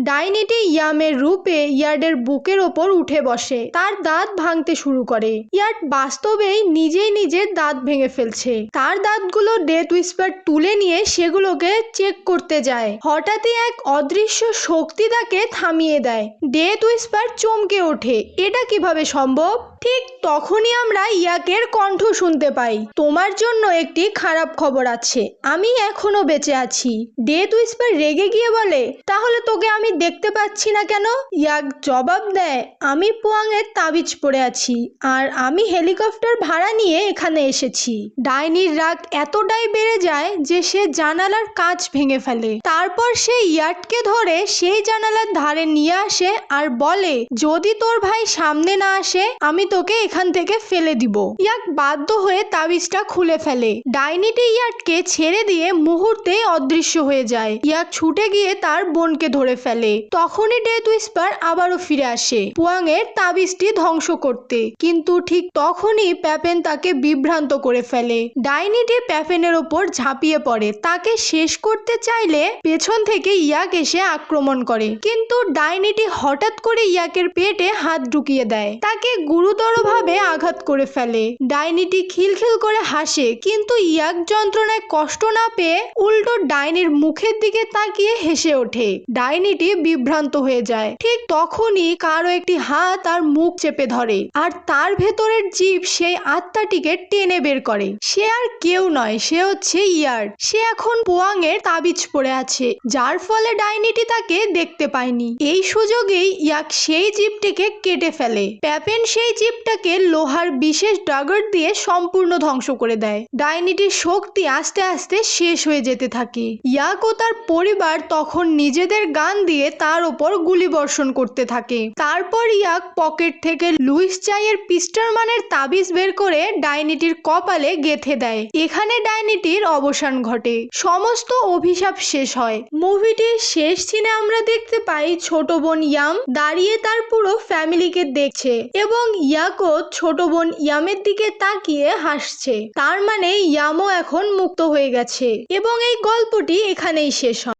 ডাইনিটি ইয়ামের রূপে ইয়ার্ডের বুকের ওপর উঠে বসে, তার দাঁত ভাঙতে শুরু করে। ইয়ার্ড বাস্তবেই নিজেই নিজের দাঁত ভেঙে ফেলছে। তার দাঁতগুলো ডেথ হুইসপার তুলে নিয়ে সেগুলোকে চেক করতে যায়। হঠাৎই এক অদৃশ্য শক্তি তাকে থামিয়ে দেয়। ডেথ হুইসপার চমকে ওঠে, এটা কিভাবে সম্ভব? ঠিক তখনই আমরা ইয়াকের কণ্ঠ শুনতে পাই। তোমার জন্য একটি খারাপ খবর আছে, আমি এখনো বেঁচে আছি। ডেথ হুইসপার রেগে গিয়ে বলে, তাহলে তোকে আমি দেখতে পাচ্ছি না কেন? ইয়াক জবাব দেয়, আমি পোয়াংয়ের তাবিজ পড়ে আছি, আর আমি হেলিকপ্টার ভাড়া নিয়ে এখানে এসেছি। ডাইনির রাগ এতটাই বেড়ে যায় যে সে জানালার কাঁচ ভেঙে ফেলে। তারপর সে ইয়ার্ডকে ধরে সেই জানালার ধারে নিয়ে আসে আর বলে, যদি তোর ভাই সামনে না আসে আমি তোকে এখান থেকে ফেলে দিব। ইয়াক বাধ্য হয়ে তাবিজটা খুলে ফেলে। ডাইনিটি ইয়ার্ডকে ছেড়ে দিয়ে মুহূর্তেই অদৃশ্য হয়ে যায়। ইয়াক ছুটে গিয়ে তার বোনকে ধরে ফেলে। তখনই ডেথ হুইসপার আবারও ফিরে আসে পোয়াংয়ের তাবিজটি ধ্বংস করতে, কিন্তু ঠিক তখনই প্যাপেন তাকে বিভ্রান্ত করে ফেলে। ডাইনিটি প্যাপেনের ওপর ঝাঁপিয়ে পড়ে, তাকে শেষ করতে চাইলে পেছন থেকে ইয়াক এসে আক্রমণ করে, কিন্তু ডাইনিটি হঠাৎ করে ইয়াকের পেটে হাত ঢুকিয়ে দেয়, তাকে গুরুতরভাবে আঘাত করে ফেলে। ডাইনিটি খিলখিল করে হাসে, কিন্তু ইয়াক যন্ত্রণায় কষ্ট না পেয়ে উল্টো ডাইনির মুখের দিকে তাকিয়ে হেসে ওঠে। ডাইনিটি বিভ্রান্ত হয়ে যায়। ঠিক তখনই কারো একটি হাত তার মুখ চেপে ধরে, আর তার ভেতরের জীব সেই আত্মাটিকে টেনে বের করে। সে আর কেউ নয়, সে হচ্ছে ইয়ার্ড। সে এখন পোয়াংয়ের তাবিজ পড়ে আছে, যার ফলে ডাইনিটি তাকে দেখতে পায়নি। এই সুযোগেই ইয়াক সেই জীবটিকে কেটে ফেলে। প্যাপেন সেই জীবটাকে লোহার বিশেষ ডাগর দিয়ে সম্পূর্ণ ধ্বংস করে দেয়। ডাইনিটির শক্তি আস্তে আস্তে শেষ হয়ে যেতে থাকে। ইয়াক ও তার পরিবার তখন নিজেদের গান দিয়ে তার ওপর গুলি বর্ষণ করতে থাকে। তারপর ইয়াক পকেট থেকে লুইস চাইয়ের পিস্টারম্যানের তাবিজ বের করে ডাইনিটির কপালে গেঁথে দেয়। এখানে ডাইনিটির অবসান ঘটে, সমস্ত অভিশাপ শেষ হয়। মুভিটির শেষ সিনে আমরা দেখতে পাই ছোট বোন ইয়াম দাঁড়িয়ে তার পুরো ফ্যামিলিকে দেখছে, এবং ইয়াকও ছোট বোন ইয়ামের দিকে তাকিয়ে হাসছে। তার মানে ইয়ামও এখন মুক্ত হয়ে গেছে, এবং এই গল্পটি এখানেই শেষ হয়।